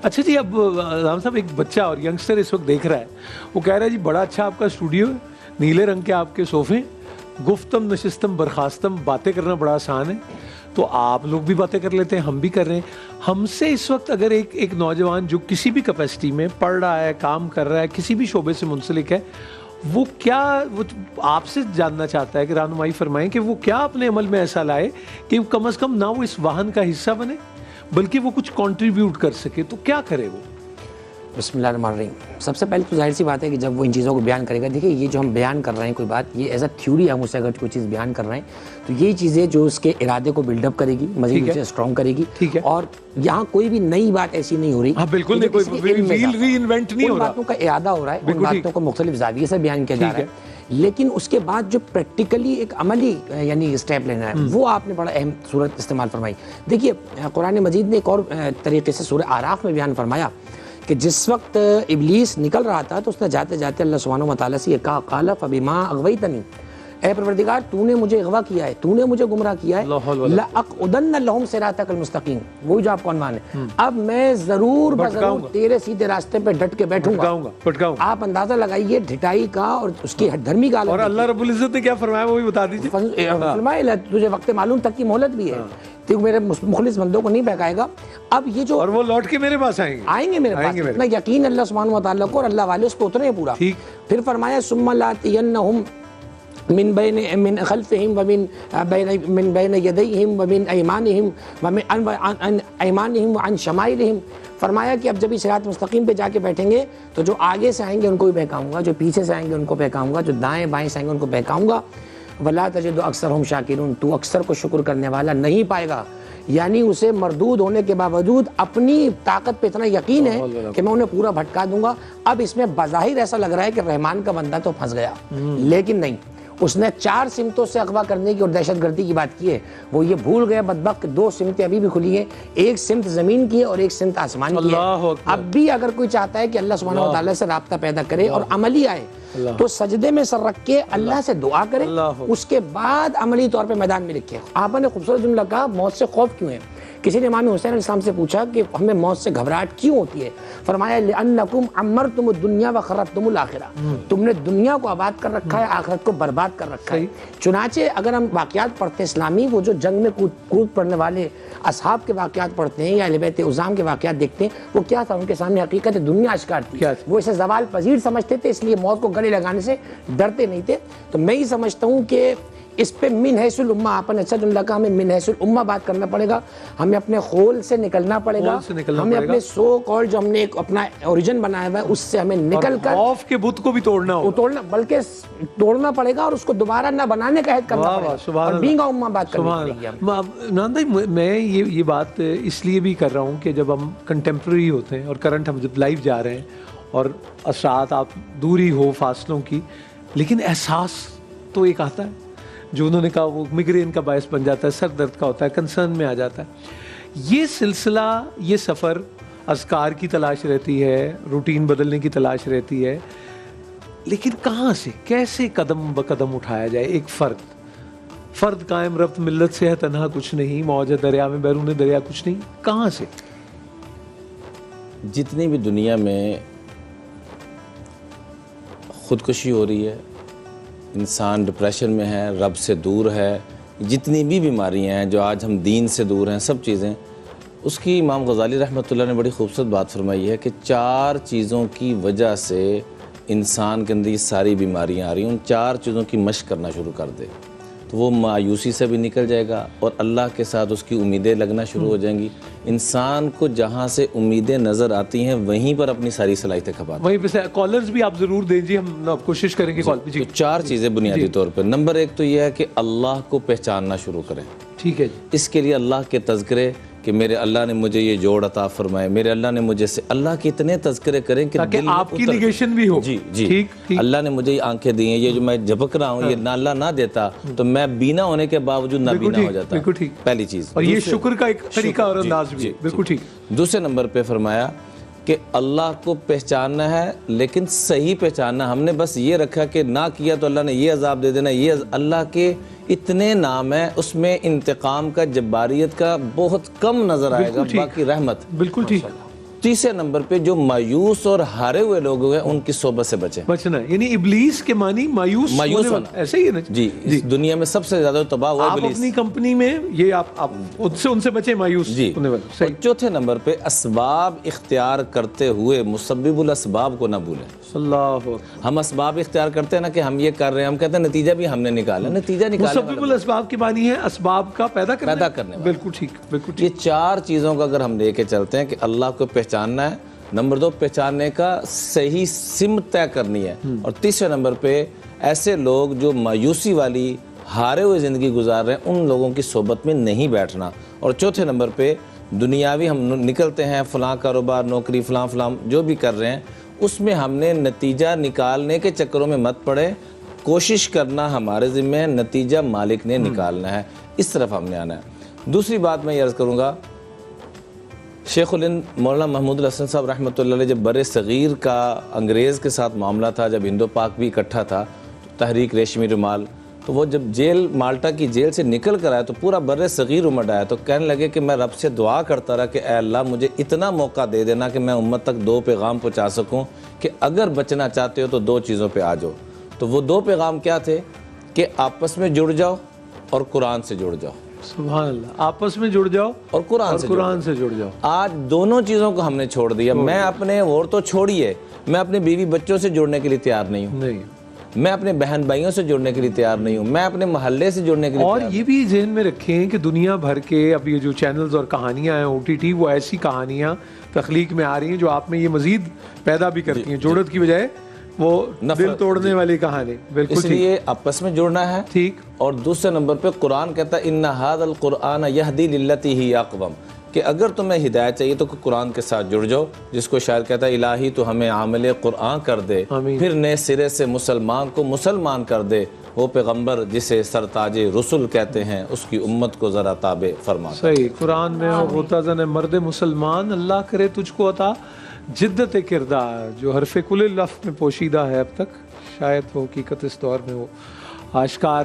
اچھا جی، اب رام صاحب ایک بچہ اور ینگسٹر اس وقت دیکھ رہا ہے، وہ کہہ رہا ہے جی بڑا اچھا آپ کا اسٹوڈیو ہے، نیلے رنگ کے آپ کے صوفے، گفتم نشستم برخاستم، باتیں کرنا بڑا آسان ہے. تو آپ لوگ بھی باتیں کر لیتے ہیں، ہم بھی کر رہے ہیں. ہم سے اس وقت اگر ایک نوجوان جو کسی بھی کیپیسٹی میں پڑھ رہا ہے، کام کر رہا ہے، کسی بھی شعبے سے منسلک ہے، وہ آپ سے جاننا چاہتا ہے کہ رہنمائی فرمائیں کہ وہ کیا اپنے عمل میں ایسا لائے کہ کم از کم نہ وہ اس واہن کا حصہ بنے بلکہ وہ کچھ کنٹریبیوٹ کر سکے، تو کیا کرے وہ؟ بسم اللہ الرحمن الرحیم. سب سے پہلے تو ظاہر سی بات ہے کہ جب وہ ان چیزوں کو بیان کرے گا، دیکھیے یہ جو ہم بیان کر رہے ہیں کوئی بات، یہ ایز اے تھیوری ہم اسے اگر کوئی چیز بیان کر رہے ہیں تو یہ چیزیں جو اس کے ارادے کو بلڈ اپ کرے گی، مزید اسے اسٹرانگ کرے گی. اور یہاں کوئی بھی نئی بات ایسی نہیں ہو رہی، بالکل نہیں، کوئی ویل ری انوینٹ نہیں ہو رہا، باتوں کا ارادہ ہو رہا ہے، ان باتوں کو مختلف زاویے سے بیان کیا جا رہا ہے. لیکن اس کے بعد جو پریکٹیکلی ایک عملی یعنی اسٹیپ لینا ہے، وہ آپ نے بڑا اہم صورت استعمال فرمائی. دیکھیے قرآن مجید نے ایک اور طریقے سے سورہ اعراف میں بیان فرمایا کہ جس وقت ابلیس نکل رہا تھا تو اس نے جاتے جاتے اللہ سبحانہ و تعالیٰ سے یہ کہا، قال فبما اغویتنی، اے پروردگار تو نے مجھے اغوا کیا ہے، تو نے مجھے گمراہ کیا ہے، لأقعدن لہم صراطک المستقیم، وہی جو آپ کو عنوان ہے، اب میں ضرور بضرور تیرے سیدھے راستے پہ ڈٹ کے بیٹھوں گا. آپ اندازہ لگائیے ڈھٹائی کا اور اس کی دھرمی کا. اور اللہ رب العزت نے کیا فرمایا وہ بھی بتا دیجیے. فرمایا تجھے وقت معلوم تک کی مہلت بھی ہے، تو میرے مخلص بندوں کو نہیں بہکائے گا. اب یہ جو، اور وہ لوٹ کے میرے پاس آئیں گے میرے پاس، اتنا یقین اللہ سبحانہ و تعالیٰ کو اور اللہ والے اس پہ اترے ہیں پورا. پھر فرمایا ثم لآتینہم من خلفہم ومن بین یدیہم ومن ایمانہم وعن شمائلہم. فرمایا کہ اب جب اس صراط مستقیم پہ جا کے بیٹھیں گے تو جو آگے سے آئیں گے ان کو بھی بہکاؤں گا، جو پیچھے سے آئیں گے ان کو بہکاؤں گا، جو دائیں بائیں سے آئیں گے ان کو بہکاؤں گا. وَلَا تَجِدُ أَكْثَرَهُمْ شَاكِرُونَ، تو اکثر کو شکر کرنے والا نہیں پائے گا. یعنی اسے مردود ہونے کے باوجود اپنی طاقت پہ اتنا یقین ہے کہ میں انہیں پورا بھٹکا دوں گا. اب اس میں بظاہر ایسا لگ رہا ہے کہ رحمان کا بندہ تو پھنس گیا، لیکن نہیں، اس نے 4 سمتوں سے اغوا کرنے کی اور دہشت گردی کی بات کی ہے. وہ یہ بھول گیا بدبخت 2 سمتیں ابھی بھی کھلی ہیں، ایک سمت زمین کی ہے اور ایک سمت آسمان کی ہے. اب بھی اگر کوئی چاہتا ہے کہ اللہ سبحانہ و تعالیٰ سے رابطہ پیدا کرے اور عملی آئے تو سجدے میں سر رکھ کے اللہ سے دعا کرے، اس کے بعد عملی طور پہ میدان میں لکھے. آپ نے خوبصورت جملہ کہا، موت سے خوف کیوں ہے؟ کسی نے امام حسین علیہ السلام سے پوچھا کہ ہمیں موت سے گھبراہٹ کیوں ہوتی ہے؟ فرمایا لأنکم عمرتم الدنیا وخربتم الآخرہ، تم نے دنیا کو آباد کر رکھا ہے، آخرت کو برباد کر رکھا ہے. چنانچہ اگر ہم واقعات پڑھتے ہیں اسلامی، وہ جو جنگ میں کود پڑنے والے اصحاب کے واقعات پڑھتے ہیں یا اہل بیت عظام کے واقعات دیکھتے ہیں، وہ کیا تھا؟ ان کے سامنے حقیقت دنیا اشکار تھی. وہ اسے زوال پذیر سمجھتے تھے، اس لیے موت کو گلے لگانے سے ڈرتے نہیں تھے. تو میں یہ سمجھتا ہوں کہ اس پہ من حیث الامہ، آپ نے اچھا جملہ کہا، ہمیں من حیث الامہ بات کرنا پڑے گا. ہمیں اپنے خول سے نکلنا پڑے گا، ہمیں اپنے سو کال جو ہم نے ایک اپنا اوریجن بنایا ہوا ہے اس سے ہمیں نکل کر خوف کے بت کو بھی توڑنا بلکہ توڑنا پڑے گا اور اس کو دوبارہ نہ بنانے کا عہد کرنا پڑے گا اور بینگ امہ بات کرنی پڑے گی. عمران بھائی، میں یہ بات اس لیے بھی کر رہا ہوں کہ جب ہم کنٹمپریری ہوتے ہیں اور کرنٹ ہم جب لائیو جا رہے ہیں اور اثرات آپ دوری ہو فاصلوں کی، لیکن احساس تو ایک آتا ہے جو انہوں نے کہا، وہ میگرین کا باعث بن جاتا ہے، سر درد کا ہوتا ہے، کنسرن میں آ جاتا ہے. یہ سلسلہ، یہ سفر، اذکار کی تلاش رہتی ہے، روٹین بدلنے کی تلاش رہتی ہے، لیکن کہاں سے کیسے قدم بقدم اٹھایا جائے؟ ایک فرد قائم ربط ملت سے ہے تنہا کچھ نہیں، موج دریا میں بیرون دریا کچھ نہیں، کہاں سے؟ جتنی بھی دنیا میں خودکشی ہو رہی ہے، انسان ڈپریشن میں ہے، رب سے دور ہے، جتنی بھی بیماریاں ہیں جو آج ہم دین سے دور ہیں، سب چیزیں، اس کی امام غزالی رحمۃ اللہ نے بڑی خوبصورت بات فرمائی ہے کہ 4 چیزوں کی وجہ سے انسان کے اندر یہ ساری بیماریاں آ رہی ہیں. ان 4 چیزوں کی مشق کرنا شروع کر دے تو وہ مایوسی سے بھی نکل جائے گا اور اللہ کے ساتھ اس کی امیدیں لگنا شروع ہو جائیں گی. انسان کو جہاں سے امیدیں نظر آتی ہیں وہیں پر اپنی ساری صلاحیتیں کھپاتا ہے. وہیں پہ کالرز بھی آپ ضرور دیں جی، ہم کوشش کریں گے کال پہ. تو 4 چیزیں بنیادی طور پہ. نمبر 1 تو یہ ہے کہ اللہ کو پہچاننا شروع کریں. ٹھیک ہے جی. اس کے لیے اللہ کے تذکرے کہ میرے اللہ نے مجھے یہ جوڑ عطا فرمائے، میرے اللہ نے مجھے سے، اللہ کے اتنے تذکرے کریں کہ تاکہ آپ کی نیگیشن بھی ہو. جی اللہ نے مجھے یہ آنکھیں دی ہیں، یہ جو میں جھپک رہا ہوں، یہ نہ اللہ نہ دیتا تو میں بینا ہونے کے باوجود نہ بینا ہو جاتا. پہلی چیز. اور یہ شکر کا ایک طریقہ اور انداز بھی. بالکل ٹھیک. دوسرے نمبر پہ فرمایا کہ اللہ کو پہچاننا ہے لیکن صحیح پہچاننا. ہم نے بس یہ رکھا کہ نہ کیا تو اللہ نے یہ عذاب دے دینا. یہ اللہ کے اتنے نام ہیں، اس میں انتقام کا، جباریت کا بہت کم نظر آئے گا، باقی رحمت. بالکل ٹھیک. تیسرے نمبر پہ جو مایوس اور ہارے ہوئے لوگ ہیں ان کی صحبت سے بچیں. بچنا ہے، یعنی ابلیس کے معنی مایوس ہونے والا، ایسے ہی ہے نا جی. اس دنیا میں سب سے زیادہ تباہ ہوا آپ ابلیس. اپنی کمپنی میں یہ آپ ان سے بچیں مایوس ہونے والے. اور چوتھے نمبر پہ اسباب اختیار کرتے ہوئے مسبب الاسباب کو نہ بھولیں. اللہ، ہم اسباب اختیار کرتے ہیں نا کہ ہم یہ کر رہے ہیں، ہم کہتے ہیں نتیجہ بھی ہم نے نکالا. نتیجہ نکالنے مسبب الاسباب کے معنی ہے اسباب کا پیدا کرنے والا. بالکل ٹھیک، بالکل ٹھیک. یہ چار چیزوں کا اگر ہم لے کے چلتے ہیں کہ اللہ کو پہچاننا ہے، نمبر 2 پہچاننے کا صحیح سمت طے کرنی ہے، اور تیسرے نمبر پہ ایسے لوگ جو مایوسی والی ہارے ہوئے زندگی گزار رہے ہیں ان لوگوں کی صحبت میں نہیں بیٹھنا، اور چوتھے نمبر پہ دنیاوی ہم نکلتے ہیں فلاں کاروبار نوکری فلاں جو بھی کر رہے ہیں اس میں ہم نے نتیجہ نکالنے کے چکروں میں مت پڑے. کوشش کرنا ہمارے ذمہ ہے، نتیجہ مالک نے نکالنا ہے، اس طرف ہم نے آنا ہے. دوسری بات میں یہ عرض کروں گا، شیخ الہند مولانا محمود الحسن صاحب رحمۃ اللہ علیہ جب بر صغیر کا انگریز کے ساتھ معاملہ تھا، جب ہندو پاک بھی اکٹھا تھا، تحریک ریشمی رومال، تو وہ جب مالٹا کی جیل سے نکل کر آیا تو پورا بر صغیر امٹ آیا، تو کہنے لگے کہ میں رب سے دعا کرتا رہا کہ اے اللہ مجھے اتنا موقع دے دینا کہ میں امت تک 2 پیغام پہنچا سکوں کہ اگر بچنا چاہتے ہو تو 2 چیزوں پہ آ جاؤ. تو وہ 2 پیغام کیا تھے کہ آپس میں جڑ جاؤ اور قرآن سے جڑ جاؤ. سبحان اللہ، آپس میں جڑ جاؤ اور قرآن سے جڑ جاؤ. آج دونوں چیزوں کو ہم نے چھوڑ دیا. میں اپنے اور تو چھوڑیے، میں اپنے بیوی بچوں سے جڑنے کے لیے تیار نہیں ہوں، میں اپنے بہن بھائیوں سے جڑنے کے لیے تیار نہیں ہوں، میں اپنے محلے سے جڑنے کے لیے اور یہ بھی ذہن میں رکھیں کہ دنیا بھر کے اب یہ جو چینلز اور کہانیاں ہیں OTT، وہ ایسی کہانیاں تخلیق میں آ رہی ہیں جو آپ میں یہ مزید پیدا بھی کرتی ہیں، جوڑت کی بجائے وہ دل توڑنے والی کہانی. بالکل اس لیے آپس میں جڑنا ہے. ٹھیک. اور دوسرے نمبر پہ قرآن کہتا ہے ان ھذا القرآن یہدی للتی ہی اقوم، کہ اگر تمہیں ہدایت چاہیے تو قرآن کے ساتھ جڑ جاؤ، جس کو شاعر کہتا ہے الہی تو ہمیں عامل قرآن کر دے، پھر نئے سرے سے مسلمان کو مسلمان کر دے، وہ پیغمبر جسے سرتاج رسول کہتے ہیں اس کی امت کو ذرا تابع فرما. صحیح. قرآن میں غوطہ زن مرد مسلمان، اللہ کرے تجھ کو عطا جدت کردار، جو حرف کل لفظ میں پوشیدہ ہے اب تک، شاید وہ حقیقت اس دور میں وہ آشکار